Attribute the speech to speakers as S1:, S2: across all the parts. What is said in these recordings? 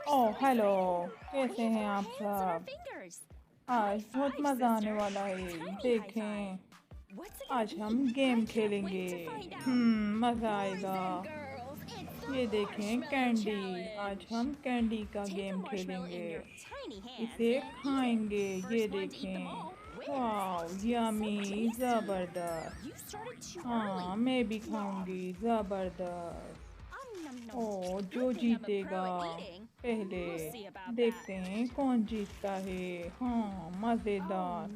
S1: Oh hello. कैसे हैं आप सब? आज बहुत मज़ा आने वाला है। देखें, आज हम गेम खेलेंगे। मज़ा आएगा। ये देखें कैंडी। आज हम कैंडी का गेम खेलेंगे। इसे खाएंगे। ये देखें। वाह यमी, ज़बरदस्त। हाँ मैं भी खाऊंगी। ज़बरदस्त। ओ जो जीतेगा पहले, देखते हैं कौन जीतता है। हाँ मज़ेदार।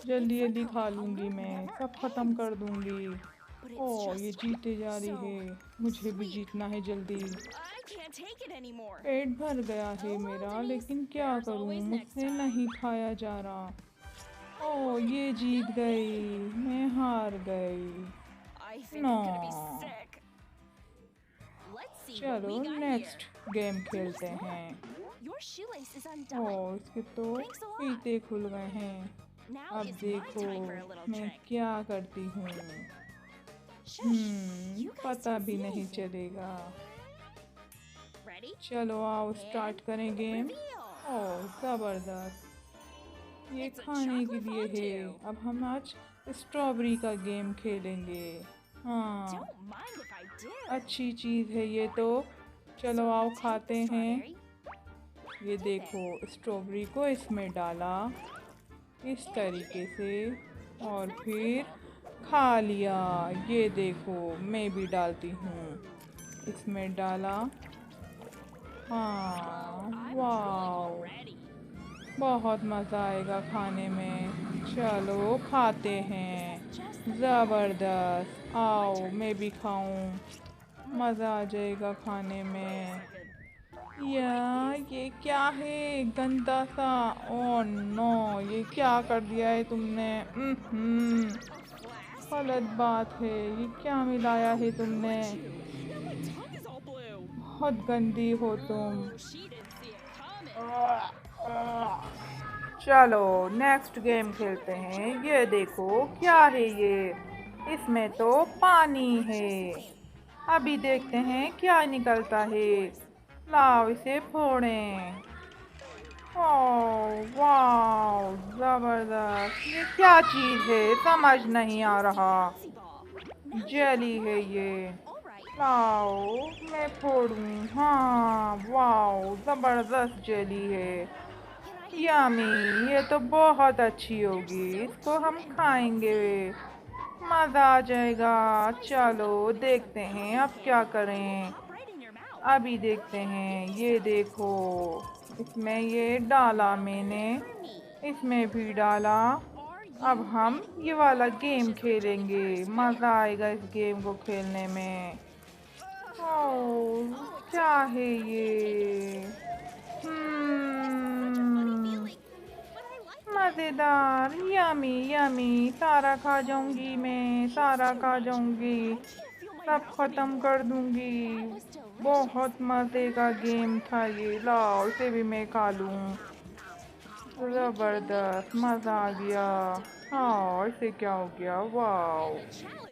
S1: जल्दी जल्दी खा लूँगी मैं, सब ख़त्म कर दूँगी। ओ ये जीते जा रही है, मुझे भी जीतना है जल्दी। पेट भर गया है मेरा, लेकिन क्या करूँ, मुझसे नहीं खाया जा रहा। ओ ये जीत गई, मैं हार गई। नो। चलो नेक्स्ट गेम खेलते हैं। ओह इसके तो फीते खुल गए हैं। अब देखो मैं क्या करती हूँ। पता भी नहीं चलेगा। चलो आओ स्टार्ट करें गेम। ओह ज़बरदस्त। ये खाने के लिए है। अब हम आज स्ट्रॉबेरी का गेम खेलेंगे। हाँ अच्छी चीज़ है ये तो। चलो आओ खाते हैं। ये देखो स्ट्रॉबेरी को इसमें डाला इस तरीके से और फिर खा लिया। ये देखो मैं भी डालती हूँ, इसमें डाला। हाँ वाह बहुत मज़ा आएगा खाने में। चलो खाते हैं। ज़बरदस्त। आओ मैं भी खाऊं, मज़ा आ जाएगा खाने में। ये क्या है गंदा सा। ओह नो ये क्या कर दिया है तुमने। गलत बात है, ये क्या मिलाया है तुमने। बहुत गंदी हो तुम। चलो नेक्स्ट गेम खेलते हैं। ये देखो क्या है ये, इसमें तो पानी है। अभी देखते हैं क्या निकलता है। लाओ इसे फोड़ें। ओह वाह ज़बरदस्त। ये क्या चीज़ है समझ नहीं आ रहा। जेली है ये। लाओ मैं फोड़ूं। हाँ वाह ज़बरदस्त जेली है। यमी, ये तो बहुत अच्छी होगी, इसको हम खाएंगे। मज़ा आ जाएगा। चलो देखते हैं अब क्या करें। अभी देखते हैं। ये देखो इसमें ये डाला मैंने, इसमें भी डाला। अब हम ये वाला गेम खेलेंगे। मज़ा आएगा इस गेम को खेलने में। ओह क्या है ये। मज़ेदार। Yummy yummy. सारा खा जाऊंगी मैं, सारा खा जाऊंगी, सब ख़त्म कर दूंगी। बहुत मज़े का गेम था ये। लाओ इसे भी मैं खा लूँ। ज़बरदस्त मज़ा आ गया। हाँ इसे क्या हो गया। वाह